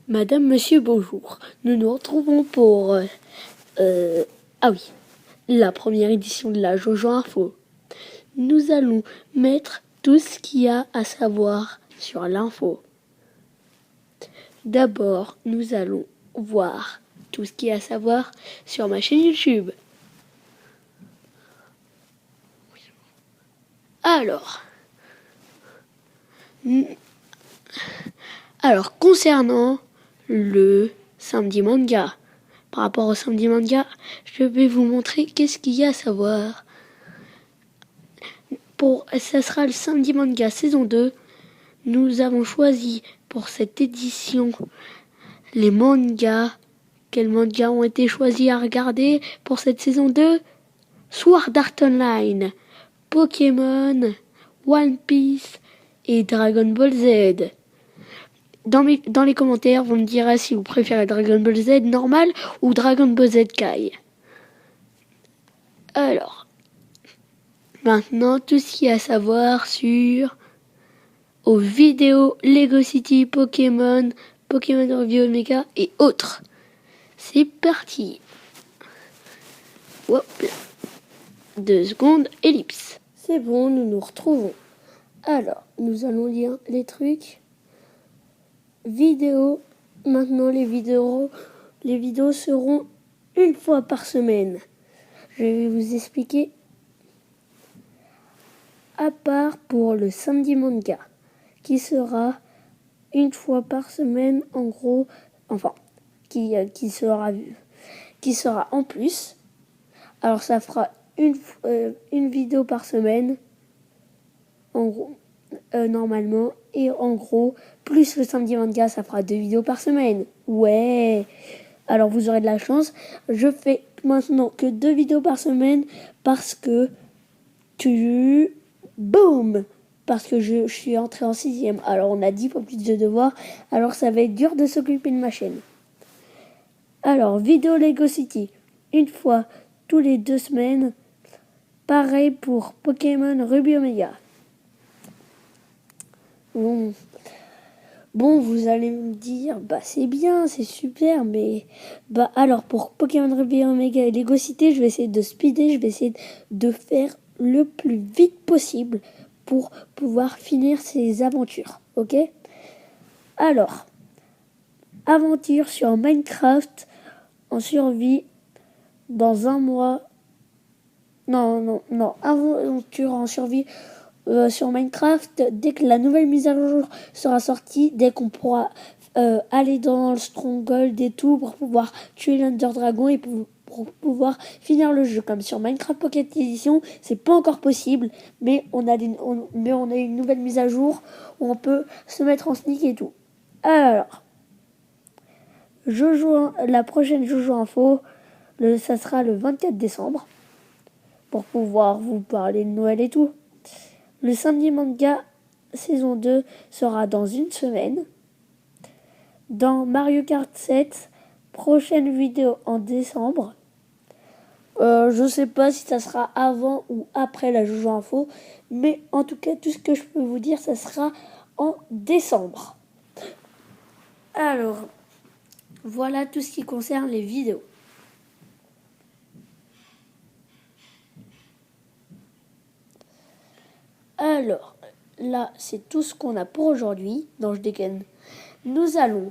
Madame, Monsieur, bonjour. Nous nous retrouvons pour la première édition de la Jojo Info. Nous allons mettre tout ce qu'il y a à savoir sur l'info. D'abord, nous allons voir tout ce qu'il y a à savoir sur ma chaîne YouTube. Alors concernant le samedi manga, par rapport au samedi manga, je vais vous montrer qu'est-ce qu'il y a à savoir. Ça sera le samedi manga saison 2. Nous avons choisi pour cette édition les mangas. Quels mangas ont été choisis à regarder pour cette saison 2? Sword Art Online, Pokémon, One Piece et Dragon Ball Z. Dans les commentaires, vous me direz si vous préférez Dragon Ball Z normal ou Dragon Ball Z Kai. Alors, maintenant, tout ce qu'il y a à savoir aux vidéos Lego City, Pokémon, Pokémon Review Omega et autres. C'est parti. Hop là. 2 secondes, ellipse. C'est bon, nous nous retrouvons. Alors, nous allons lire les trucs. Vidéo. Maintenant, les vidéos seront une fois par semaine. Je vais vous expliquer. À part pour le samedi manga, qui sera une fois par semaine, en gros, enfin, qui sera en plus. Alors, ça fera une vidéo par semaine, en gros, normalement, et en gros, plus le samedi manga, ça fera 2 vidéos par semaine. Ouais. Alors, vous aurez de la chance. Je fais maintenant que 2 vidéos par semaine parce que boum! Parce que je suis entrée en 6e. Alors, on a 10 fois plus de devoirs. Alors, ça va être dur de s'occuper de ma chaîne. Alors, vidéo Lego City. Une fois tous les 2 semaines. Pareil pour Pokémon Ruby Omega. Bon, vous allez me dire, c'est bien, c'est super, mais alors pour Pokémon Ruby Omega et Lego City, je vais essayer de speeder, je vais essayer de faire le plus vite possible pour pouvoir finir ces aventures, ok? Alors, aventure sur Minecraft en survie dans un mois. Non, aventure en survie sur Minecraft dès que la nouvelle mise à jour sera sortie, dès qu'on pourra aller dans le Stronghold et tout pour pouvoir tuer l'Under Dragon et pour pouvoir finir le jeu. Comme sur Minecraft Pocket Edition, c'est pas encore possible, mais on a une nouvelle mise à jour où on peut se mettre en sneak et tout. Alors, la prochaine Jojo Info, ça sera le 24 décembre pour pouvoir vous parler de Noël et tout. Le samedi manga saison 2 sera dans une semaine. Dans Mario Kart 7, prochaine vidéo en décembre. Je sais pas si ça sera avant ou après la Jojo Info, mais en tout cas, tout ce que je peux vous dire, ça sera en décembre. Alors, voilà tout ce qui concerne les vidéos. Alors, là, c'est tout ce qu'on a pour aujourd'hui. Non, je dégaine. Nous allons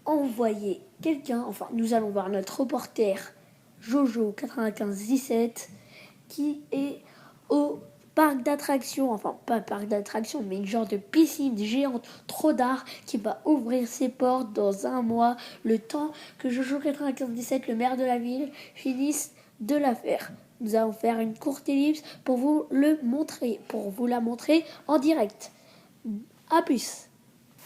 envoyer quelqu'un, nous allons voir notre reporter Jojo 9517 qui est au parc d'attractions, pas parc d'attractions, mais une genre de piscine géante trop d'art qui va ouvrir ses portes dans un mois, le temps que Jojo 9517, le maire de la ville, finisse de la faire. Nous allons faire une courte ellipse pour vous la montrer en direct. À plus.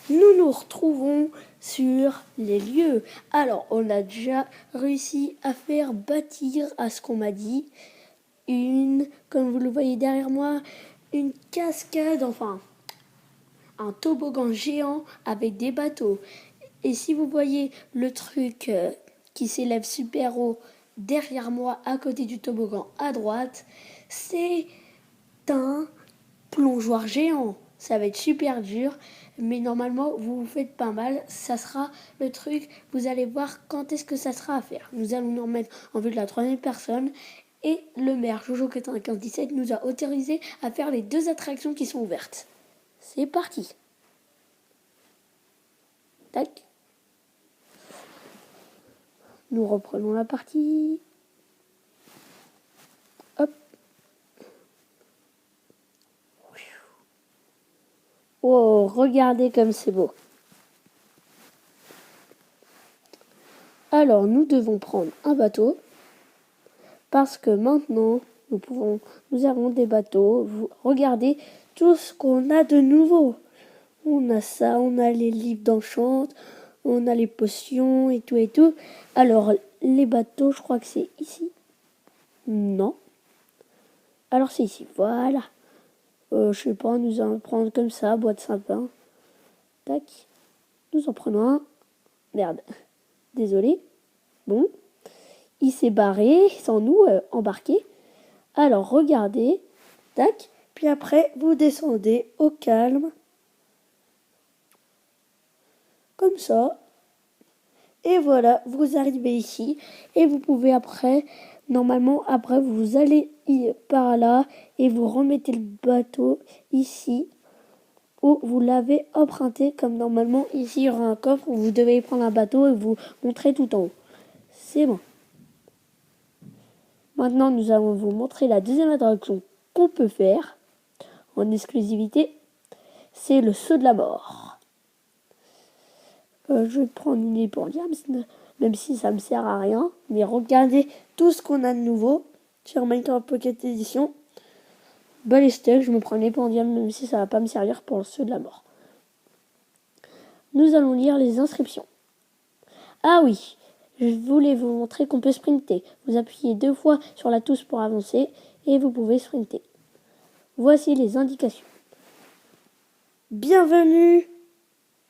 Nous nous retrouvons sur les lieux. Alors, on a déjà réussi à faire bâtir, à ce qu'on m'a dit, comme vous le voyez derrière moi, une cascade, un toboggan géant avec des bateaux. Et si vous voyez le truc qui s'élève super haut derrière moi, à côté du toboggan à droite, c'est un plongeoir géant. Ça va être super dur. Mais normalement, vous vous faites pas mal. Ça sera le truc. Vous allez voir quand est-ce que ça sera à faire. Nous allons nous remettre en vue de la troisième personne. Et le maire Jojo 9517 nous a autorisé à faire les 2 attractions qui sont ouvertes. C'est parti. Tac. Nous reprenons la partie. Hop. Oh, regardez comme c'est beau. Alors, nous devons prendre un bateau. Parce que maintenant, nous avons des bateaux. Regardez tout ce qu'on a de nouveau. On a ça, on a les livres d'enchant, on a les potions et tout et tout. Alors, les bateaux, je crois que c'est ici. Non. Alors, c'est ici. Voilà. Je sais pas, nous allons prendre comme ça, bois de sapin. Tac. Nous en prenons un. Merde. Désolé. Bon. Il s'est barré sans nous embarquer. Alors, regardez. Tac. Puis après, vous descendez au calme. Comme ça. Et voilà, vous arrivez ici. Et vous pouvez après, normalement, après, vous allez par là. Et vous remettez le bateau ici. Où vous l'avez emprunté. Comme normalement, ici, il y aura un coffre où vous devez prendre un bateau et vous montrer tout en haut. C'est bon. Maintenant, nous allons vous montrer la deuxième attraction qu'on peut faire en exclusivité. C'est le saut de la mort. Je vais prendre une épondière, même si ça me sert à rien. Mais regardez tout ce qu'on a de nouveau sur Minecraft Pocket Edition. Ballistic, je me prends une épondière, même si ça va pas me servir pour le saut de la mort. Nous allons lire les inscriptions. Ah oui, je voulais vous montrer qu'on peut sprinter. Vous appuyez 2 fois sur la touche pour avancer et vous pouvez sprinter. Voici les indications. Bienvenue.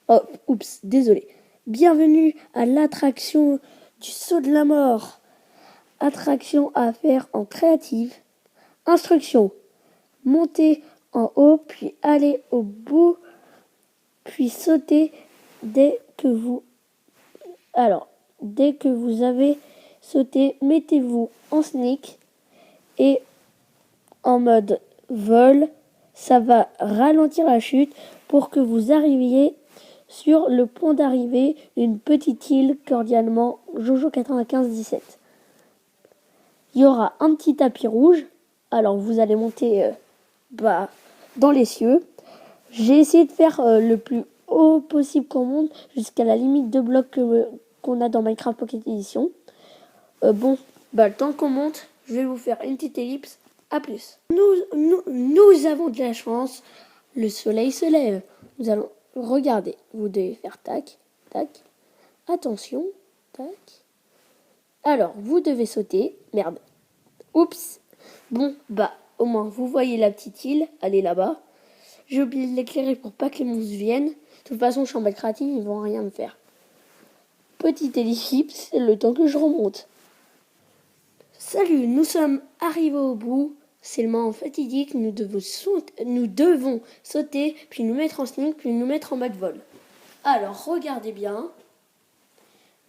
Oh, oups, désolé. Bienvenue à l'attraction du saut de la mort. Attraction à faire en créative. Instruction. Montez en haut, puis allez au bout, puis sautez dès que vous avez sauté, mettez-vous en sneak et en mode vol. Ça va ralentir la chute pour que vous arriviez sur le point d'arrivée d'une petite île. Cordialement, Jojo 9517. Il y aura un petit tapis rouge. Alors vous allez monter dans les cieux. J'ai essayé de faire le plus haut possible qu'on monte jusqu'à la limite de blocs qu'on a dans Minecraft Pocket Edition. Le temps qu'on monte, je vais vous faire une petite ellipse. À plus. Nous avons de la chance. Le soleil se lève. Nous allons regarder. Vous devez faire tac, tac. Attention, tac. Alors, vous devez sauter. Merde. Oups. Bon, au moins, vous voyez la petite île. Elle est là-bas. J'ai oublié de l'éclairer pour pas que les monstres viennent. De toute façon, je suis en mode créatif, ils vont rien me faire. Petite ellipse, c'est le temps que je remonte. Salut, nous sommes arrivés au bout. C'est le moment fatidique. Nous devons sauter, puis nous mettre en sneak, puis nous mettre en mode vol. Alors, regardez bien.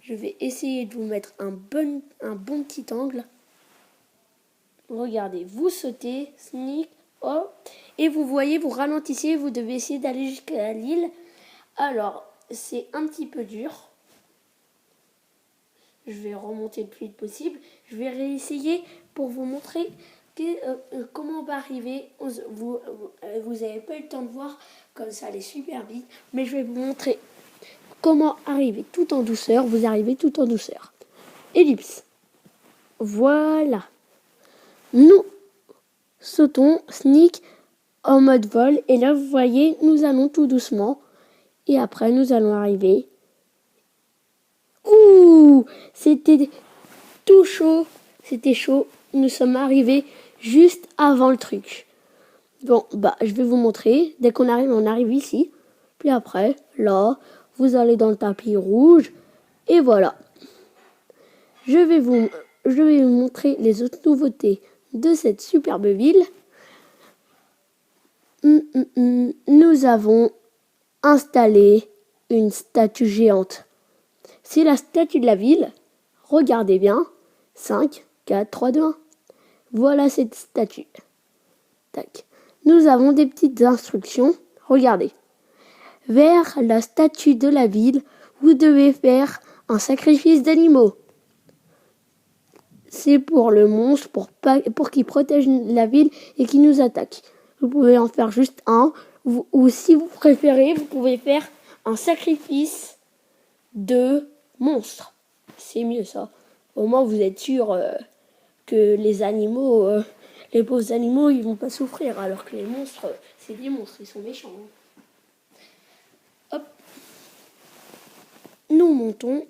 Je vais essayer de vous mettre un bon petit angle. Regardez, vous sautez, sneak, hop, et vous voyez, vous ralentissez, vous devez essayer d'aller jusqu'à l'île. Alors, c'est un petit peu dur. Je vais remonter le plus vite possible. Je vais réessayer pour vous montrer comment on va arriver. Vous n'avez pas eu le temps de voir, comme ça allait super vite. Mais je vais vous montrer comment arriver tout en douceur. Vous arrivez tout en douceur. Ellipse. Voilà. Nous sautons, sneak, en mode vol. Et là, vous voyez, nous allons tout doucement. Et après, nous allons arriver. Ouh, c'était tout chaud. C'était chaud. Nous sommes arrivés juste avant le truc. Bon, je vais vous montrer. Dès qu'on arrive, on arrive ici. Puis après, là, vous allez dans le tapis rouge. Et voilà. Je vais vous montrer les autres nouveautés de cette superbe ville. Nous avons installer une statue géante. C'est la statue de la ville. Regardez bien. 5, 4, 3, 2, 1. Voilà cette statue. Tac. Nous avons des petites instructions. Regardez. Vers la statue de la ville, vous devez faire un sacrifice d'animaux. C'est pour le monstre, pour qu'il protège la ville et qu'il nous attaque. Vous pouvez en faire juste un, ou si vous préférez, vous pouvez faire un sacrifice de monstre. C'est mieux ça. Au moins vous êtes sûr que les animaux, les pauvres animaux, ils vont pas souffrir, alors que les monstres, c'est des monstres, ils sont méchants. Hop. Nous montons.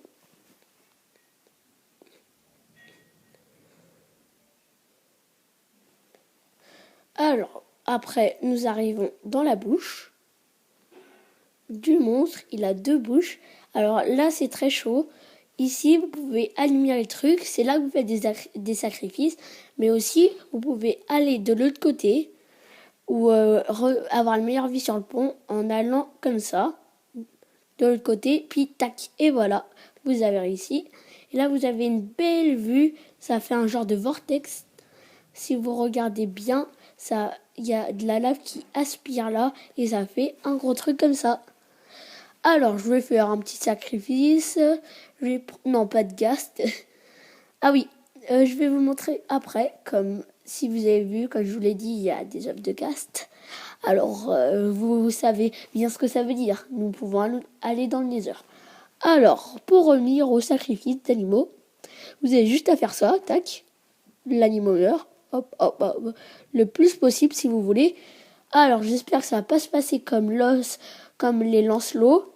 Alors, après, nous arrivons dans la bouche du monstre. Il a 2 bouches. Alors là, c'est très chaud. Ici, vous pouvez allumer les trucs. C'est là que vous faites des sacrifices. Mais aussi, vous pouvez aller de l'autre côté ou avoir une meilleure vue sur le pont en allant comme ça, de l'autre côté. Puis, tac, et voilà, vous avez réussi. Et là, vous avez une belle vue. Ça fait un genre de vortex. Si vous regardez bien, il y a de la lave qui aspire là et ça fait un gros truc comme ça. Alors, je vais faire un petit sacrifice. Non, pas de gast. Ah oui, je vais vous montrer après, comme si vous avez vu, comme je vous l'ai dit, il y a des œufs de gast. Alors, vous savez bien ce que ça veut dire. Nous pouvons aller dans le Nether. Alors, pour revenir au sacrifice d'animaux, vous avez juste à faire ça, tac. L'animal meurt. Hop, hop, hop, le plus possible si vous voulez. Alors j'espère que ça va pas se passer comme les lancelots.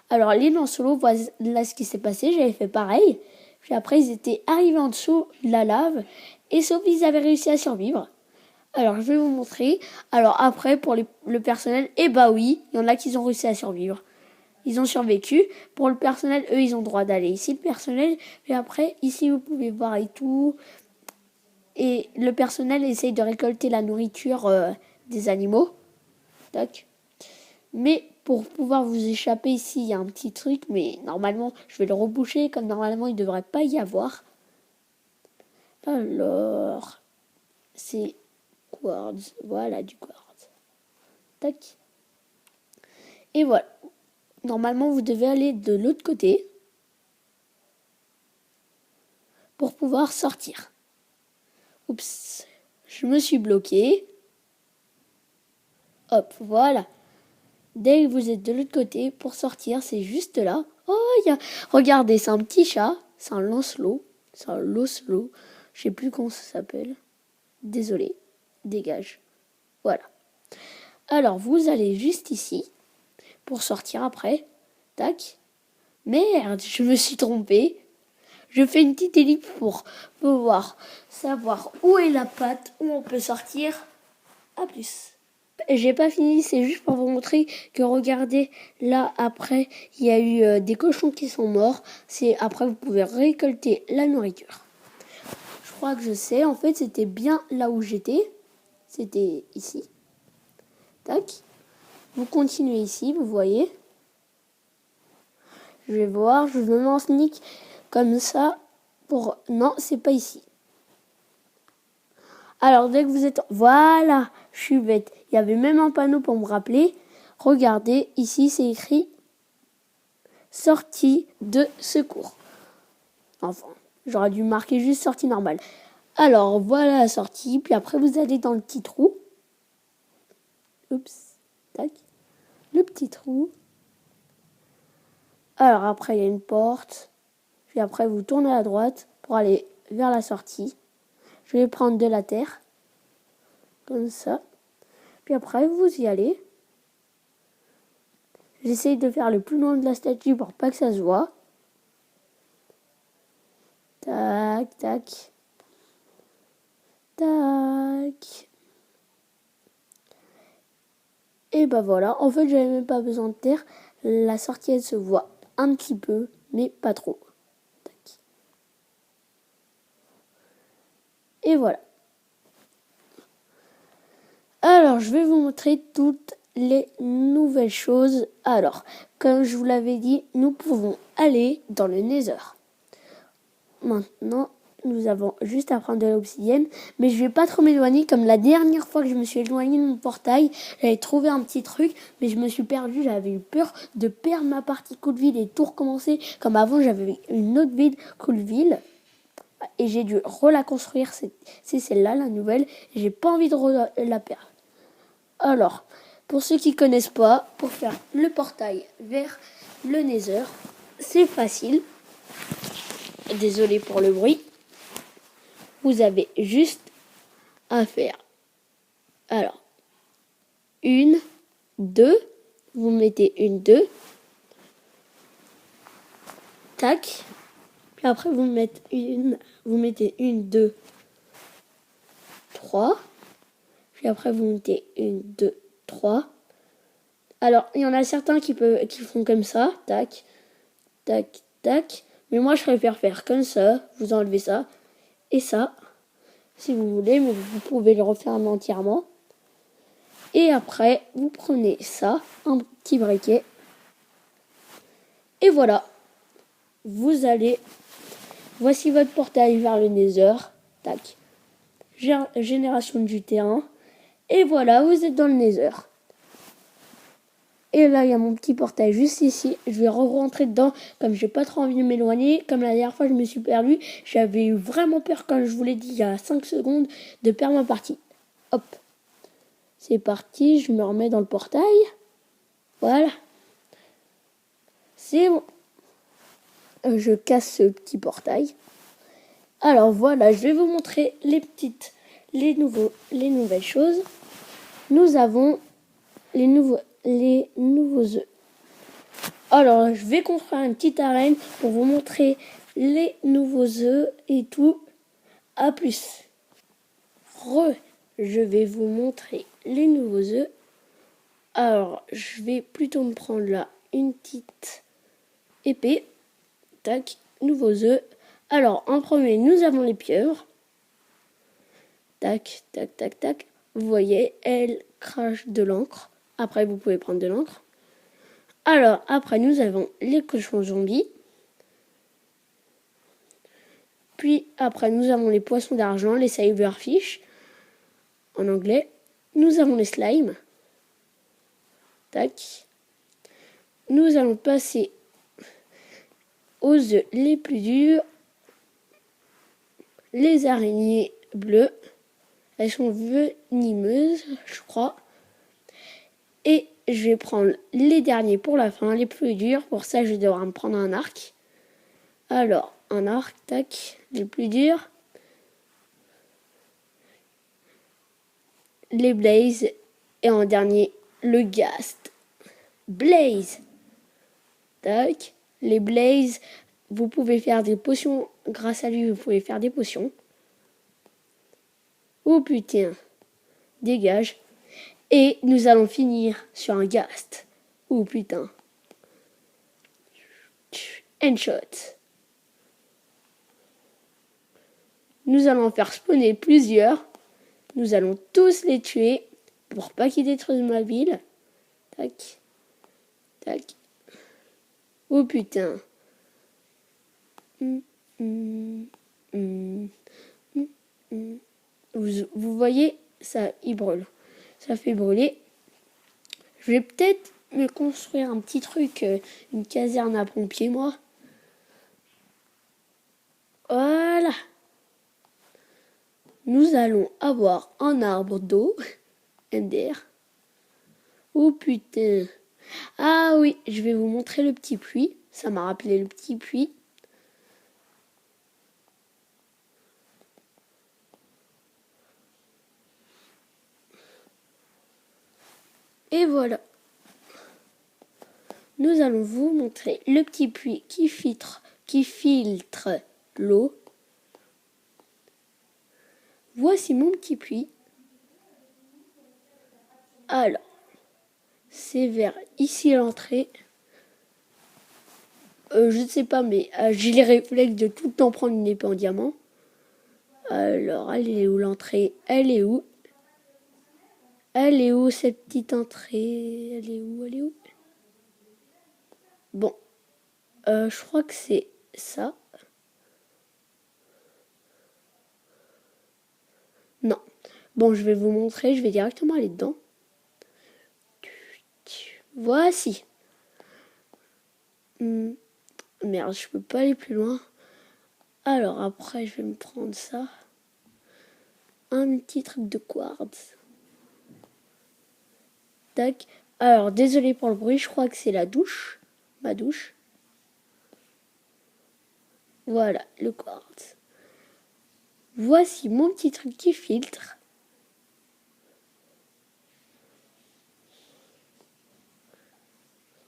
Alors les lancelots, voilà ce qui s'est passé, j'avais fait pareil. Puis après ils étaient arrivés en dessous de la lave et sauf ils avaient réussi à survivre. Alors je vais vous montrer. Alors après pour le personnel, oui, il y en a qui ont réussi à survivre. Ils ont survécu. Pour le personnel, eux, ils ont le droit d'aller ici, le personnel. Et après, ici, vous pouvez voir et tout. Et le personnel essaye de récolter la nourriture des animaux. Tac. Mais pour pouvoir vous échapper ici, il y a un petit truc, mais normalement, je vais le reboucher, comme normalement, il ne devrait pas y avoir. Alors, c'est quartz. Voilà, du quartz. Tac. Et voilà. Normalement, vous devez aller de l'autre côté pour pouvoir sortir. Oups, je me suis bloqué. Hop, voilà. Dès que vous êtes de l'autre côté, pour sortir, c'est juste là. Oh, regardez, c'est un petit chat. C'est un lancelot. C'est un lancelot. Je sais plus comment ça s'appelle. Désolé. Dégage. Voilà. Alors, vous allez juste ici pour sortir après. Tac. Merde, je me suis trompée. Je fais une petite ellipse pour pouvoir savoir où est la patte, où on peut sortir. À plus. J'ai pas fini, c'est juste pour vous montrer que regardez, là après, il y a eu des cochons qui sont morts. Après vous pouvez récolter la nourriture. Je crois que je sais, en fait c'était bien là où j'étais. C'était ici. Tac. Vous continuez ici, vous voyez. Je vais voir, je me mets en sneak comme ça pour... Non, c'est pas ici. Alors, dès que vous êtes... Voilà, je suis bête. Il y avait même un panneau pour me rappeler. Regardez, ici, c'est écrit « Sortie de secours ». Enfin, j'aurais dû marquer juste « Sortie normale ». Alors, voilà la sortie. Puis après, vous allez dans le petit trou. Oups, tac. Le petit trou. Alors, après, il y a une porte. Puis après, vous tournez à droite pour aller vers la sortie. Je vais prendre de la terre. Comme ça. Puis après, vous y allez. J'essaye de faire le plus loin de la statue pour pas que ça se voit. Tac, tac. Tac. Et bah voilà. En fait, j'avais même pas besoin de terre. La sortie, elle se voit un petit peu, mais pas trop. Tac. Et voilà. Alors, je vais vous montrer toute les nouvelles choses. Alors, comme je vous l'avais dit, nous pouvons aller dans le Nether. Maintenant, nous avons juste à prendre de l'obsidienne, mais je vais pas trop m'éloigner. Comme la dernière fois que je me suis éloigné de mon portail, j'avais trouvé un petit truc, mais je me suis perdu. J'avais eu peur de perdre ma partie coup de ville et tout recommencer. Comme avant, j'avais une autre ville, coup de ville, et j'ai dû la construire. C'est celle-là, la nouvelle. J'ai pas envie de la perdre. Alors, pour ceux qui connaissent pas, pour faire le portail vers le Nether, c'est facile. Désolé pour le bruit. Vous avez juste à faire. Alors, 1, 2, vous mettez 1, 2, tac. Puis après, vous mettez 1, 2, 3. Puis après, vous mettez 1, 2, 3. Alors, il y en a certains qui font comme ça, tac, tac, tac. Mais moi, je préfère faire comme ça. Vous enlevez ça et ça, si vous voulez, mais vous pouvez le refaire entièrement. Et après, vous prenez ça, un petit briquet. Et voilà. Voici votre portail vers le Nether. Tac. Génération du terrain. Et voilà, vous êtes dans le Nether. Et là, il y a mon petit portail juste ici. Je vais rentrer dedans, comme j'ai pas trop envie de m'éloigner. Comme la dernière fois, je me suis perdu. J'avais eu vraiment peur, comme je vous l'ai dit il y a 5 secondes, de perdre ma partie. Hop. C'est parti, je me remets dans le portail. Voilà. C'est bon. Je casse ce petit portail. Alors voilà, je vais vous montrer les nouvelles choses. Nous avons les nouveaux œufs. Alors, je vais construire une petite arène pour vous montrer les nouveaux œufs et tout. À plus. Je vais vous montrer les nouveaux œufs. Alors, je vais plutôt me prendre là une petite épée. Tac, nouveaux œufs. Alors, en premier, nous avons les pieuvres. Tac, tac, tac, tac. Vous voyez, elles crachent de l'encre. Après, vous pouvez prendre de l'encre. Alors, après, nous avons les cochons zombies. Puis, après, nous avons les poissons d'argent, les cyberfish, en anglais. Nous avons les slimes. Tac. Nous allons passer aux œufs les plus durs. Les araignées bleues. Elles sont venimeuses, je crois. Et je vais prendre les derniers pour la fin, les plus durs. Pour ça, je vais devoir me prendre un arc. Alors, un arc, tac, les plus durs. Les Blaze. Et en dernier, le Ghast. Blaze. Tac. Les Blaze, vous pouvez faire des potions. Grâce à lui, vous pouvez faire des potions. Oh putain. Dégage. Et nous allons finir sur un Ghast. Oh putain. Handshot. Nous allons en faire spawner plusieurs. Nous allons tous les tuer pour pas qu'ils détruisent ma ville. Tac. Tac. Oh putain. Vous voyez, ça, il brûle. Ça fait brûler. Je vais peut-être me construire un petit truc, une caserne à pompiers, moi. Voilà. Nous allons avoir un arbre d'eau. Ender. Oh putain. Ah oui, je vais vous montrer le petit puits. Ça m'a rappelé le petit puits. Et voilà. Nous allons vous montrer le petit puits qui filtre l'eau. Voici mon petit puits. Alors, c'est vers ici l'entrée. Je ne sais pas, mais j'ai les réflexes de tout le temps prendre une épée en diamant. Alors, elle est où l'entrée? Elle est où? Elle est où cette petite entrée? Elle est où? Elle est où? Bon, je crois que c'est ça. Non. Bon, je vais vous montrer, je vais directement aller dedans. Voici. Merde, je peux pas aller plus loin. Alors après, je vais me prendre ça. Un petit truc de quartz. Tac. Alors, désolé pour le bruit, je crois que c'est la douche. Ma douche. Voilà, le quartz. Voici mon petit truc qui filtre.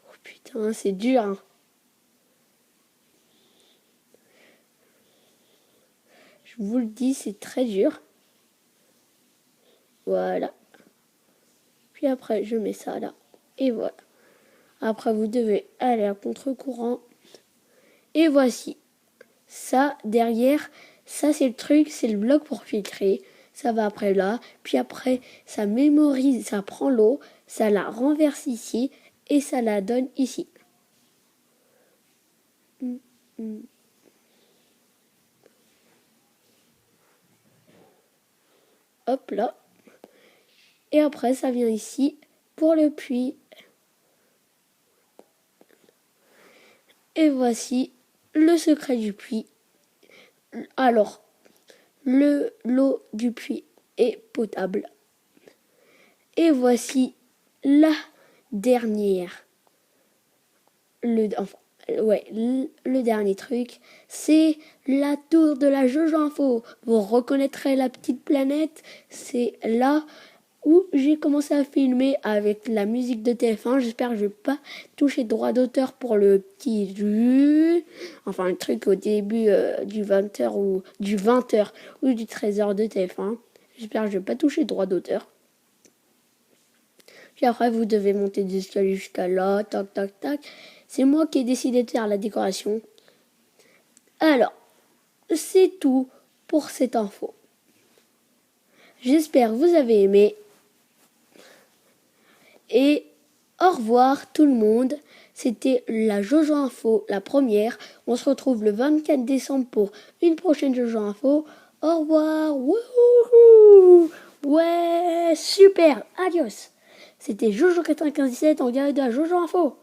Oh putain, c'est dur, hein. Je vous le dis, c'est très dur. Voilà. Puis après, je mets ça là. Et voilà. Après, vous devez aller à contre-courant. Et voici. Ça, derrière, ça c'est le truc, c'est le bloc pour filtrer. Ça va après là. Puis après, ça mémorise, ça prend l'eau, ça la renverse ici et ça la donne ici. Hop là. Et après, ça vient ici pour le puits. Et voici le secret du puits. Alors, l'eau du puits est potable. Et voici la dernière. Le dernier truc, c'est la tour de la Jojo Info. Vous reconnaîtrez la petite planète. C'est là où j'ai commencé à filmer avec la musique de TF1. J'espère que je vais pas toucher droit d'auteur pour le petit enfin le truc au début du 20h ou du 20h ou du 13h de TF1. J'espère que je vais pas toucher droit d'auteur. Puis après, vous devez monter des escaliers jusqu'à là, tac, tac, tac. C'est moi qui ai décidé de faire la décoration. Alors, c'est tout pour cette info. J'espère que vous avez aimé. Et au revoir tout le monde. C'était la Jojo Info, la première. On se retrouve le 24 décembre pour une prochaine Jojo Info. Au revoir. Wouhou. Ouais, super. Adios. C'était Jojo 9517 en direct de la Jojo Info.